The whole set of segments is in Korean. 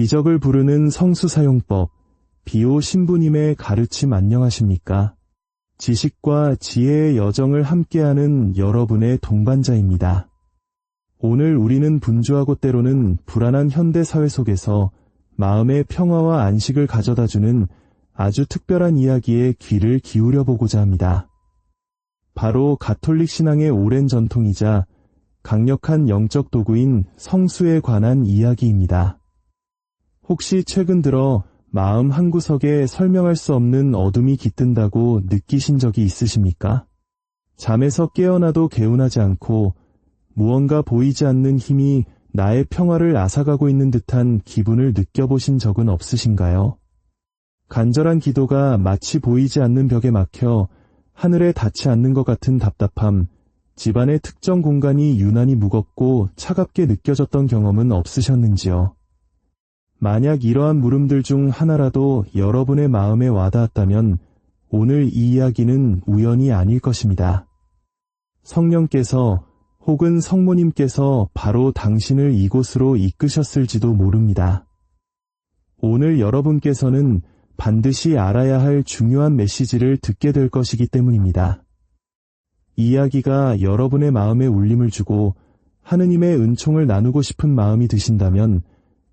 기적을 부르는 성수 사용법, 비오 신부님의 가르침 안녕하십니까? 지식과 지혜의 여정을 함께하는 여러분의 동반자입니다. 오늘 우리는 분주하고 때로는 불안한 현대 사회 속에서 마음의 평화와 안식을 가져다주는 아주 특별한 이야기에 귀를 기울여 보고자 합니다. 바로 가톨릭 신앙의 오랜 전통이자 강력한 영적 도구인 성수에 관한 이야기입니다. 혹시 최근 들어 마음 한구석에 설명할 수 없는 어둠이 깃든다고 느끼신 적이 있으십니까? 잠에서 깨어나도 개운하지 않고 무언가 보이지 않는 힘이 나의 평화를 앗아가고 있는 듯한 기분을 느껴보신 적은 없으신가요? 간절한 기도가 마치 보이지 않는 벽에 막혀 하늘에 닿지 않는 것 같은 답답함, 집안의 특정 공간이 유난히 무겁고 차갑게 느껴졌던 경험은 없으셨는지요? 만약 이러한 물음들 중 하나라도 여러분의 마음에 와닿았다면 오늘 이 이야기는 우연이 아닐 것입니다. 성령께서 혹은 성모님께서 바로 당신을 이곳으로 이끄셨을지도 모릅니다. 오늘 여러분께서는 반드시 알아야 할 중요한 메시지를 듣게 될 것이기 때문입니다. 이야기가 여러분의 마음에 울림을 주고 하느님의 은총을 나누고 싶은 마음이 드신다면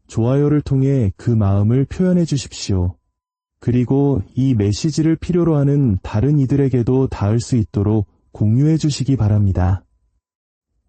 좋아요를 통해 그 마음을 표현해 주십시오. 그리고 이 메시지를 필요로 하는 다른 이들에게도 닿을 수 있도록 공유해 주시기 바랍니다.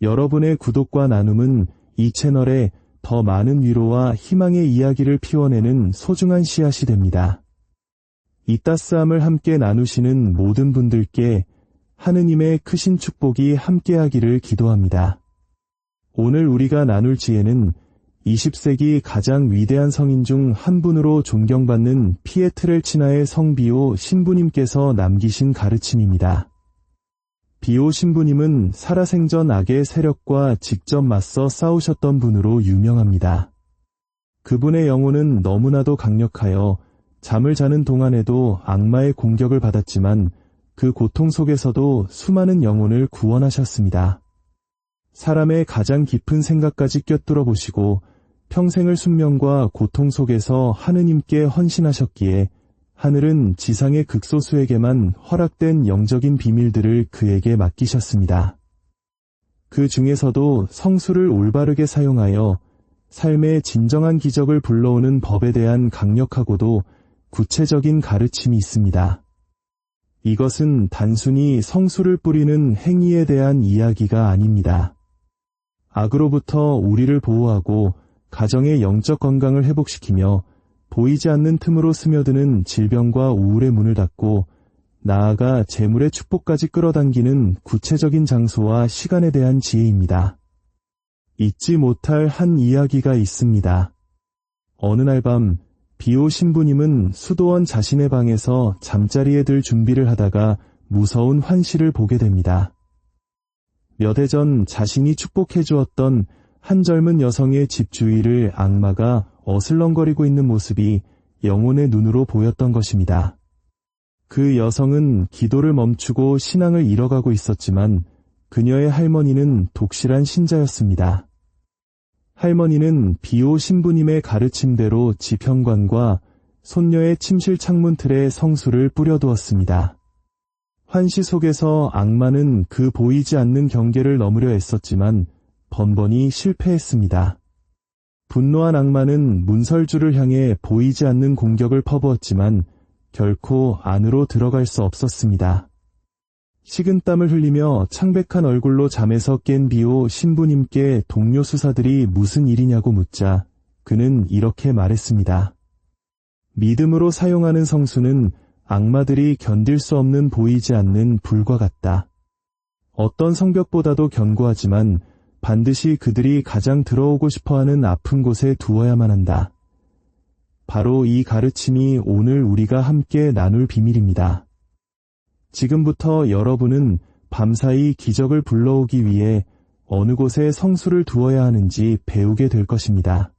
여러분의 구독과 나눔은 이 채널에 더 많은 위로와 희망의 이야기를 피워내는 소중한 씨앗이 됩니다. 이 따스함을 함께 나누시는 모든 분들께 하느님의 크신 축복이 함께하기를 기도합니다. 오늘 우리가 나눌 지혜는 20세기 가장 위대한 성인 중 한 분으로 존경받는 피에트렐치나의 성비오 신부님께서 남기신 가르침입니다. 비오 신부님은 살아생전 악의 세력과 직접 맞서 싸우셨던 분으로 유명합니다. 그분의 영혼은 너무나도 강력하여 잠을 자는 동안에도 악마의 공격을 받았지만 그 고통 속에서도 수많은 영혼을 구원하셨습니다. 사람의 가장 깊은 생각까지 꿰뚫어 보시고 평생을 순명과 고통 속에서 하느님께 헌신하셨기에 하늘은 지상의 극소수에게만 허락된 영적인 비밀들을 그에게 맡기셨습니다. 그 중에서도 성수를 올바르게 사용하여 삶의 진정한 기적을 불러오는 법에 대한 강력하고도 구체적인 가르침이 있습니다. 이것은 단순히 성수를 뿌리는 행위에 대한 이야기가 아닙니다. 악으로부터 우리를 보호하고 가정의 영적 건강을 회복시키며 보이지 않는 틈으로 스며드는 질병과 우울의 문을 닫고 나아가 재물의 축복까지 끌어당기는 구체적인 장소와 시간에 대한 지혜입니다. 잊지 못할 한 이야기가 있습니다. 어느 날 밤 비오 신부님은 수도원 자신의 방에서 잠자리에 들 준비를 하다가 무서운 환시를 보게 됩니다. 몇 해 전 자신이 축복해 주었던 한 젊은 여성의 집 주위를 악마가 어슬렁거리고 있는 모습이 영혼의 눈으로 보였던 것입니다. 그 여성은 기도를 멈추고 신앙을 잃어가고 있었지만 그녀의 할머니는 독실한 신자였습니다. 할머니는 비오 신부님의 가르침대로 집 현관과 손녀의 침실 창문 틀에 성수를 뿌려두었습니다. 환시 속에서 악마는 그 보이지 않는 경계를 넘으려 애썼지만 번번이 실패했습니다. 분노한 악마는 문설주를 향해 보이지 않는 공격을 퍼부었지만 결코 안으로 들어갈 수 없었습니다. 식은땀을 흘리며 창백한 얼굴로 잠에서 깬 비오 신부님께 동료 수사들이 무슨 일이냐고 묻자 그는 이렇게 말했습니다. 믿음으로 사용하는 성수는 악마들이 견딜 수 없는 보이지 않는 불과 같다. 어떤 성벽보다도 견고하지만 반드시 그들이 가장 들어오고 싶어하는 아픈 곳에 두어야만 한다. 바로 이 가르침이 오늘 우리가 함께 나눌 비밀입니다. 지금부터 여러분은 밤사이 기적을 불러오기 위해 어느 곳에 성수를 두어야 하는지 배우게 될 것입니다.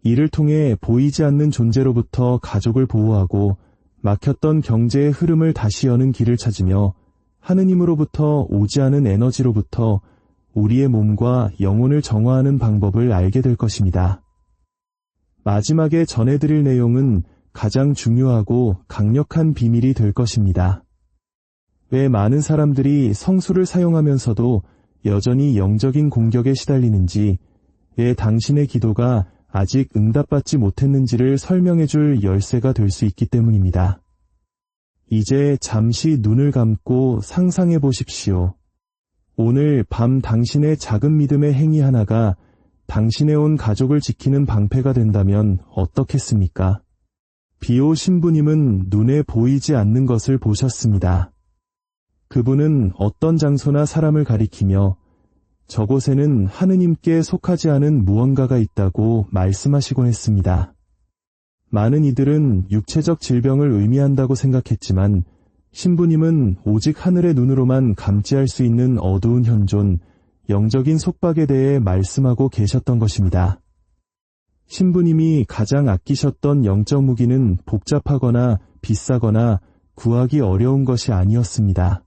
이를 통해 보이지 않는 존재로부터 가족을 보호하고 막혔던 경제의 흐름을 다시 여는 길을 찾으며 하느님으로부터 오지 않은 에너지로부터 우리의 몸과 영혼을 정화하는 방법을 알게 될 것입니다. 마지막에 전해드릴 내용은 가장 중요하고 강력한 비밀이 될 것입니다. 왜 많은 사람들이 성수를 사용하면서도 여전히 영적인 공격에 시달리는지, 왜 당신의 기도가 아직 응답받지 못했는지를 설명해줄 열쇠가 될 수 있기 때문입니다. 이제 잠시 눈을 감고 상상해 보십시오. 오늘 밤 당신의 작은 믿음의 행위 하나가 당신의 온 가족을 지키는 방패가 된다면 어떻겠습니까? 비오 신부님은 눈에 보이지 않는 것을 보셨습니다. 그분은 어떤 장소나 사람을 가리키며 저곳에는 하느님께 속하지 않은 무언가가 있다고 말씀하시곤 했습니다. 많은 이들은 육체적 질병을 의미한다고 생각했지만 신부님은 오직 하늘의 눈으로만 감지할 수 있는 어두운 현존, 영적인 속박에 대해 말씀하고 계셨던 것입니다. 신부님이 가장 아끼셨던 영적 무기는 복잡하거나 비싸거나 구하기 어려운 것이 아니었습니다.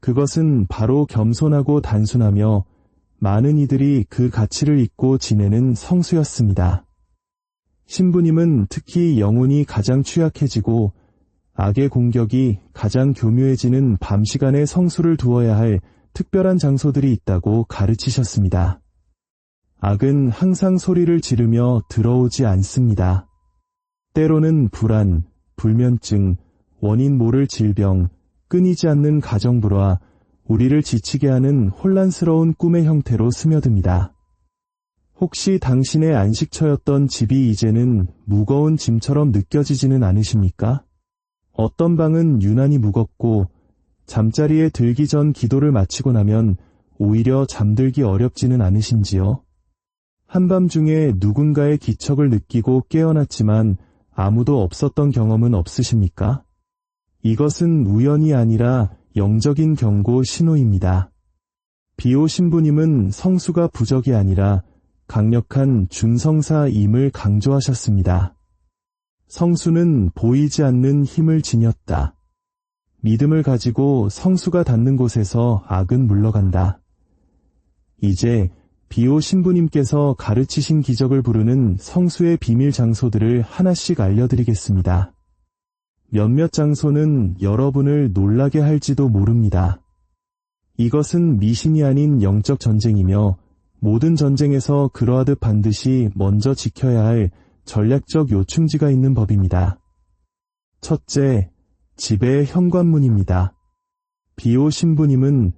그것은 바로 겸손하고 단순하며 많은 이들이 그 가치를 잊고 지내는 성수였습니다. 신부님은 특히 영혼이 가장 취약해지고 악의 공격이 가장 교묘해지는 밤 시간에 성수를 두어야 할 특별한 장소들이 있다고 가르치셨습니다. 악은 항상 소리를 지르며 들어오지 않습니다. 때로는 불안, 불면증, 원인 모를 질병, 끊이지 않는 가정불화, 우리를 지치게 하는 혼란스러운 꿈의 형태로 스며듭니다. 혹시 당신의 안식처였던 집이 이제는 무거운 짐처럼 느껴지지는 않으십니까? 어떤 방은 유난히 무겁고 잠자리에 들기 전 기도를 마치고 나면 오히려 잠들기 어렵지는 않으신지요? 한밤중에 누군가의 기척을 느끼고 깨어났지만 아무도 없었던 경험은 없으십니까? 이것은 우연이 아니라 영적인 경고 신호입니다. 비오 신부님은 성수가 부적이 아니라 강력한 준성사임을 강조하셨습니다. 성수는 보이지 않는 힘을 지녔다. 믿음을 가지고 성수가 닿는 곳에서 악은 물러간다. 이제 비오 신부님께서 가르치신 기적을 부르는 성수의 비밀 장소들을 하나씩 알려드리겠습니다. 몇몇 장소는 여러분을 놀라게 할지도 모릅니다. 이것은 미신이 아닌 영적 전쟁이며 모든 전쟁에서 그러하듯 반드시 먼저 지켜야 할 전략적 요충지가 있는 법입니다. 첫째, 집의 현관문입니다. 비오 신부님은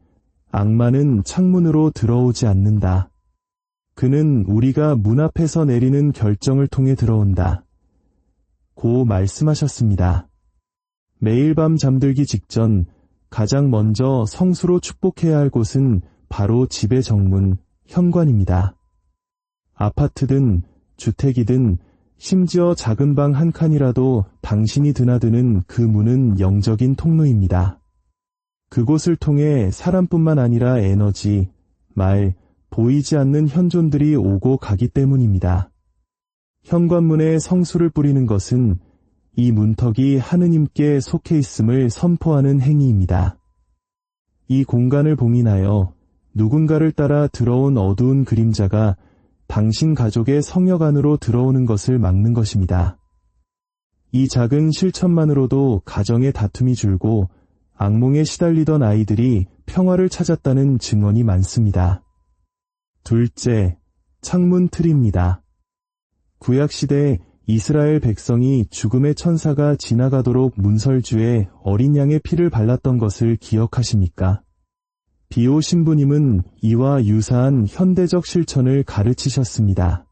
악마는 창문으로 들어오지 않는다. 그는 우리가 문 앞에서 내리는 결정을 통해 들어온다. 고 말씀하셨습니다. 매일 밤 잠들기 직전 가장 먼저 성수로 축복해야 할 곳은 바로 집의 정문, 현관입니다. 아파트든 주택이든 심지어 작은 방 한 칸이라도 당신이 드나드는 그 문은 영적인 통로입니다. 그곳을 통해 사람뿐만 아니라 에너지, 말, 보이지 않는 현존들이 오고 가기 때문입니다. 현관문에 성수를 뿌리는 것은 이 문턱이 하느님께 속해 있음을 선포하는 행위입니다. 이 공간을 봉인하여 누군가를 따라 들어온 어두운 그림자가 당신 가족의 성역 안으로 들어오는 것을 막는 것입니다. 이 작은 실천만으로도 가정의 다툼이 줄고 악몽에 시달리던 아이들이 평화를 찾았다는 증언이 많습니다. 둘째, 창문 틀입니다. 구약시대 이스라엘 백성이 죽음의 천사가 지나가도록 문설주에 어린 양의 피를 발랐던 것을 기억하십니까? 비오 신부님은 이와 유사한 현대적 실천을 가르치셨습니다.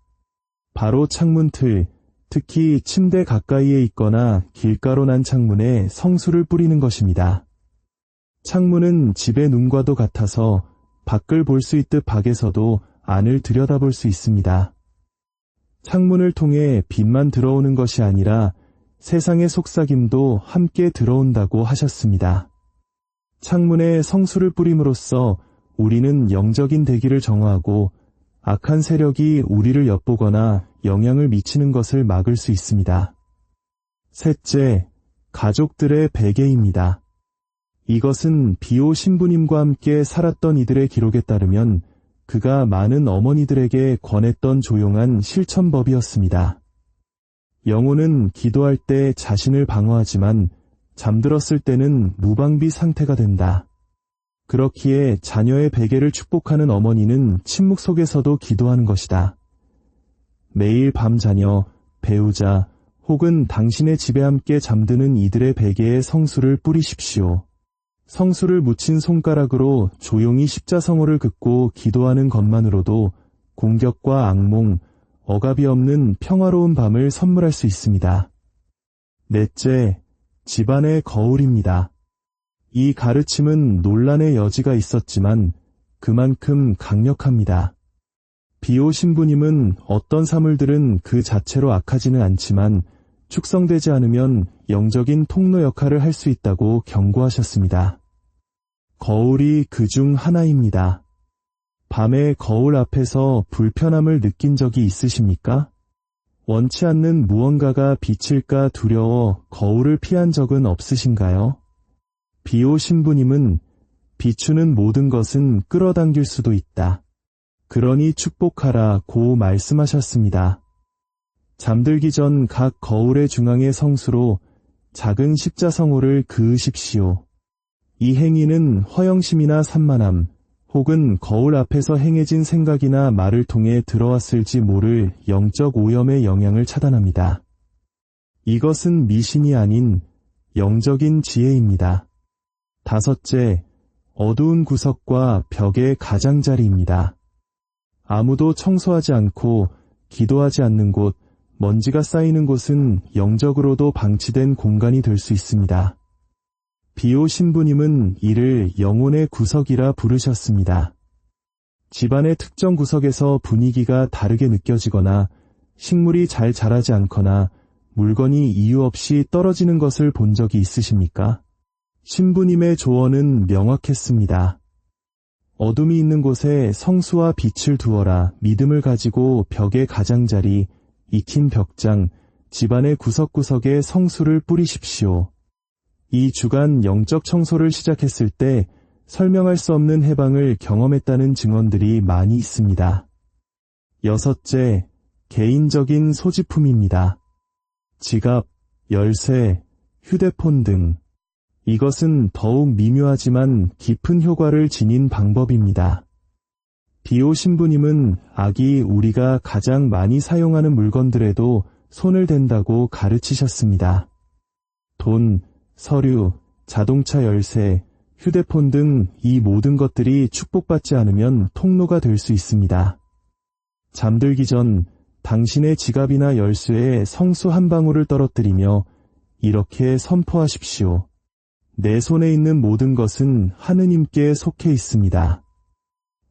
바로 창문 틀, 특히 침대 가까이에 있거나 길가로 난 창문에 성수를 뿌리는 것입니다. 창문은 집의 눈과도 같아서 밖을 볼 수 있듯 밖에서도 안을 들여다볼 수 있습니다. 창문을 통해 빛만 들어오는 것이 아니라 세상의 속삭임도 함께 들어온다고 하셨습니다. 창문에 성수를 뿌림으로써 우리는 영적인 대기를 정화하고 악한 세력이 우리를 엿보거나 영향을 미치는 것을 막을 수 있습니다. 셋째, 가족들의 베개입니다. 이것은 비오 신부님과 함께 살았던 이들의 기록에 따르면 그가 많은 어머니들에게 권했던 조용한 실천법이었습니다. 영혼은 기도할 때 자신을 방어하지만 잠들었을 때는 무방비 상태가 된다. 그렇기에 자녀의 베개를 축복하는 어머니는 침묵 속에서도 기도하는 것이다. 매일 밤 자녀, 배우자, 혹은 당신의 집에 함께 잠드는 이들의 베개에 성수를 뿌리십시오. 성수를 묻힌 손가락으로 조용히 십자성호를 긋고 기도하는 것만으로도 공격과 악몽, 억압이 없는 평화로운 밤을 선물할 수 있습니다. 넷째, 집안의 거울입니다. 이 가르침은 논란의 여지가 있었지만 그만큼 강력합니다. 비오 신부님은 어떤 사물들은 그 자체로 악하지는 않지만 축성되지 않으면 영적인 통로 역할을 할 수 있다고 경고하셨습니다. 거울이 그 중 하나입니다. 밤에 거울 앞에서 불편함을 느낀 적이 있으십니까? 원치 않는 무언가가 비칠까 두려워 거울을 피한 적은 없으신가요? 비오 신부님은 비추는 모든 것은 끌어당길 수도 있다. 그러니 축복하라고 말씀하셨습니다. 잠들기 전 각 거울의 중앙의 성수로 작은 십자성호를 그으십시오. 이 행위는 허영심이나 산만함, 혹은 거울 앞에서 행해진 생각이나 말을 통해 들어왔을지 모를 영적 오염의 영향을 차단합니다. 이것은 미신이 아닌 영적인 지혜입니다. 다섯째, 어두운 구석과 벽의 가장자리입니다. 아무도 청소하지 않고 기도하지 않는 곳, 먼지가 쌓이는 곳은 영적으로도 방치된 공간이 될 수 있습니다. 비오 신부님은 이를 영혼의 구석이라 부르셨습니다. 집안의 특정 구석에서 분위기가 다르게 느껴지거나 식물이 잘 자라지 않거나 물건이 이유 없이 떨어지는 것을 본 적이 있으십니까? 신부님의 조언은 명확했습니다. 어둠이 있는 곳에 성수와 빛을 두어라. 믿음을 가지고 벽의 가장자리, 익힌 벽장, 집안의 구석구석에 성수를 뿌리십시오. 이 주간 영적 청소를 시작했을 때 설명할 수 없는 해방을 경험했다는 증언들이 많이 있습니다. 여섯째, 개인적인 소지품입니다. 지갑, 열쇠, 휴대폰 등. 이것은 더욱 미묘하지만 깊은 효과를 지닌 방법입니다. 비오 신부님은 악이 우리가 가장 많이 사용하는 물건들에도 손을 댄다고 가르치셨습니다. 돈, 서류, 자동차 열쇠, 휴대폰 등 이 모든 것들이 축복받지 않으면 통로가 될 수 있습니다. 잠들기 전 당신의 지갑이나 열쇠에 성수 한 방울을 떨어뜨리며 이렇게 선포하십시오. 내 손에 있는 모든 것은 하느님께 속해 있습니다.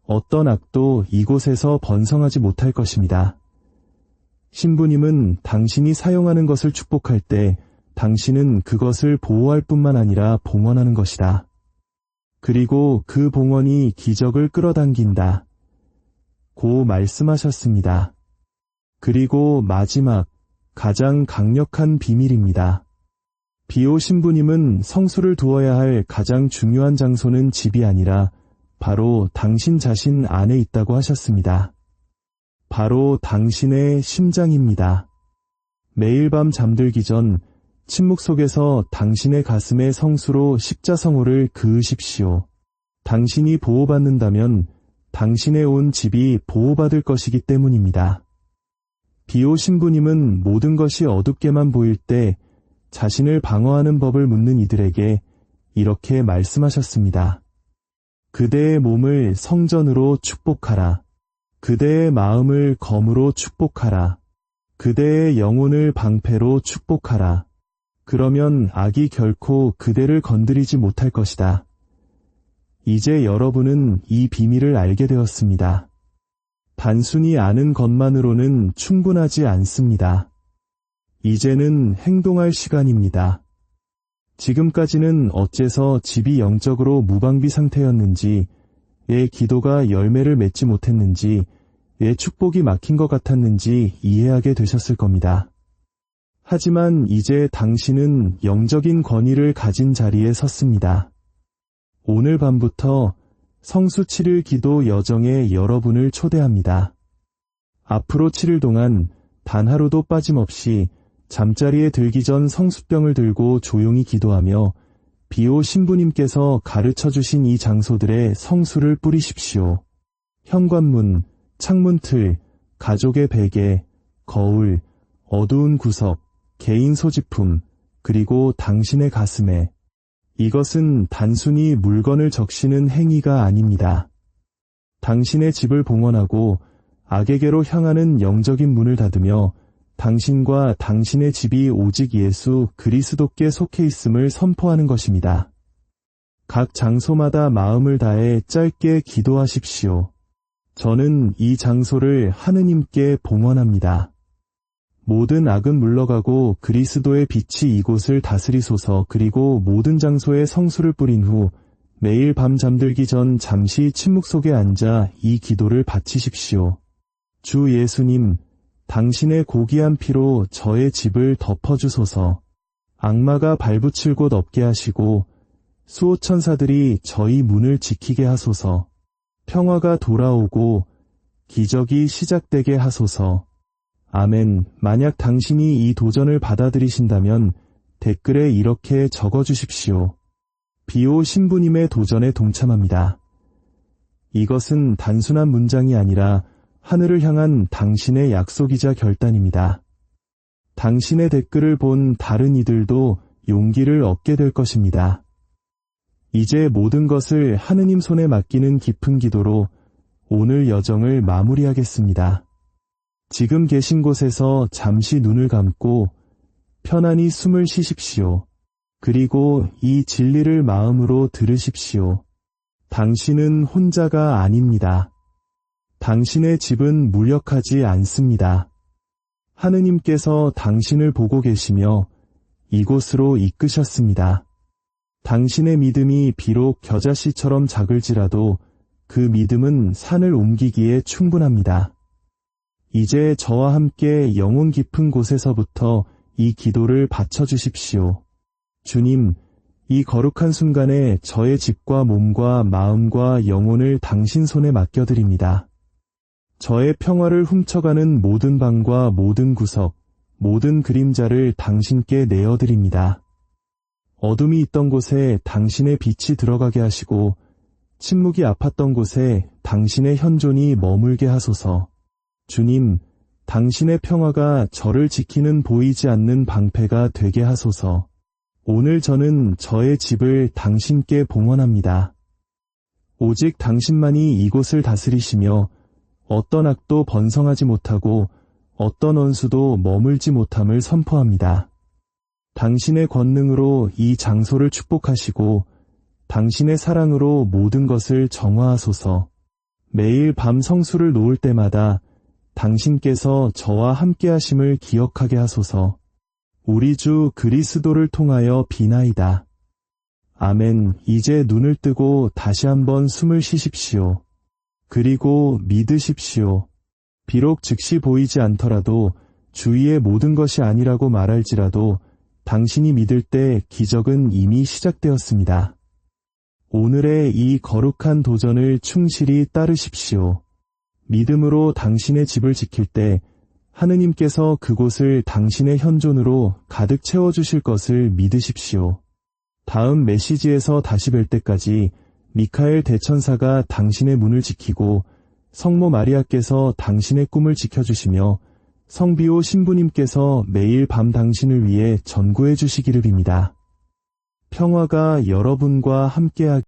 어떤 악도 이곳에서 번성하지 못할 것입니다. 신부님은 당신이 사용하는 것을 축복할 때 당신은 그것을 보호할 뿐만 아니라 봉헌하는 것이다. 그리고 그 봉헌이 기적을 끌어당긴다. 고 말씀하셨습니다. 그리고 마지막, 가장 강력한 비밀입니다. 비오 신부님은 성수를 두어야 할 가장 중요한 장소는 집이 아니라 바로 당신 자신 안에 있다고 하셨습니다. 바로 당신의 심장입니다. 매일 밤 잠들기 전 침묵 속에서 당신의 가슴에 성수로 십자성호를 그으십시오. 당신이 보호받는다면 당신의 온 집이 보호받을 것이기 때문입니다. 비오 신부님은 모든 것이 어둡게만 보일 때 자신을 방어하는 법을 묻는 이들에게 이렇게 말씀하셨습니다. 그대의 몸을 성전으로 축복하라. 그대의 마음을 검으로 축복하라. 그대의 영혼을 방패로 축복하라. 그러면 악이 결코 그대를 건드리지 못할 것이다. 이제 여러분은 이 비밀을 알게 되었습니다. 단순히 아는 것만으로는 충분하지 않습니다. 이제는 행동할 시간입니다. 지금까지는 어째서 집이 영적으로 무방비 상태였는지, 의 기도가 열매를 맺지 못했는지, 의 축복이 막힌 것 같았는지 이해하게 되셨을 겁니다. 하지만 이제 당신은 영적인 권위를 가진 자리에 섰습니다. 오늘 밤부터 성수 7일 기도 여정에 여러분을 초대합니다. 앞으로 7일 동안 단 하루도 빠짐없이 잠자리에 들기 전 성수병을 들고 조용히 기도하며 비오 신부님께서 가르쳐 주신 이 장소들에 성수를 뿌리십시오. 현관문, 창문틀, 가족의 베개, 거울, 어두운 구석, 개인 소지품, 그리고 당신의 가슴에. 이것은 단순히 물건을 적시는 행위가 아닙니다. 당신의 집을 봉헌하고 악에게로 향하는 영적인 문을 닫으며 당신과 당신의 집이 오직 예수 그리스도께 속해 있음을 선포하는 것입니다. 각 장소마다 마음을 다해 짧게 기도하십시오. 저는 이 장소를 하느님께 봉헌합니다. 모든 악은 물러가고 그리스도의 빛이 이곳을 다스리소서. 그리고 모든 장소에 성수를 뿌린 후 매일 밤 잠들기 전 잠시 침묵 속에 앉아 이 기도를 바치십시오. 주 예수님, 당신의 고귀한 피로 저의 집을 덮어주소서. 악마가 발붙일 곳 없게 하시고 수호천사들이 저희 문을 지키게 하소서. 평화가 돌아오고 기적이 시작되게 하소서. 아멘. 만약 당신이 이 도전을 받아들이신다면 댓글에 이렇게 적어주십시오. 비오 신부님의 도전에 동참합니다. 이것은 단순한 문장이 아니라 하늘을 향한 당신의 약속이자 결단입니다. 당신의 댓글을 본 다른 이들도 용기를 얻게 될 것입니다. 이제 모든 것을 하느님 손에 맡기는 깊은 기도로 오늘 여정을 마무리하겠습니다. 지금 계신 곳에서 잠시 눈을 감고 편안히 숨을 쉬십시오. 그리고 이 진리를 마음으로 들으십시오. 당신은 혼자가 아닙니다. 당신의 집은 무력하지 않습니다. 하느님께서 당신을 보고 계시며 이곳으로 이끄셨습니다. 당신의 믿음이 비록 겨자씨처럼 작을지라도 그 믿음은 산을 옮기기에 충분합니다. 이제 저와 함께 영혼 깊은 곳에서부터 이 기도를 바쳐주십시오. 주님, 이 거룩한 순간에 저의 집과 몸과 마음과 영혼을 당신 손에 맡겨드립니다. 저의 평화를 훔쳐가는 모든 방과 모든 구석, 모든 그림자를 당신께 내어드립니다. 어둠이 있던 곳에 당신의 빛이 들어가게 하시고 침묵이 아팠던 곳에 당신의 현존이 머물게 하소서. 주님, 당신의 평화가 저를 지키는 보이지 않는 방패가 되게 하소서. 오늘 저는 저의 집을 당신께 봉헌합니다. 오직 당신만이 이곳을 다스리시며 어떤 악도 번성하지 못하고 어떤 원수도 머물지 못함을 선포합니다. 당신의 권능으로 이 장소를 축복하시고 당신의 사랑으로 모든 것을 정화하소서. 매일 밤 성수를 놓을 때마다 당신께서 저와 함께 하심을 기억하게 하소서. 우리 주 그리스도를 통하여 비나이다. 아멘. 이제 눈을 뜨고 다시 한번 숨을 쉬십시오. 그리고 믿으십시오. 비록 즉시 보이지 않더라도 주위의 모든 것이 아니라고 말할지라도 당신이 믿을 때 기적은 이미 시작되었습니다. 오늘의 이 거룩한 도전을 충실히 따르십시오. 믿음으로 당신의 집을 지킬 때 하느님께서 그곳을 당신의 현존으로 가득 채워주실 것을 믿으십시오. 다음 메시지에서 다시 뵐 때까지 미카엘 대천사가 당신의 문을 지키고 성모 마리아께서 당신의 꿈을 지켜주시며 성비오 신부님께서 매일 밤 당신을 위해 전구해 주시기를 빕니다. 평화가 여러분과 함께하길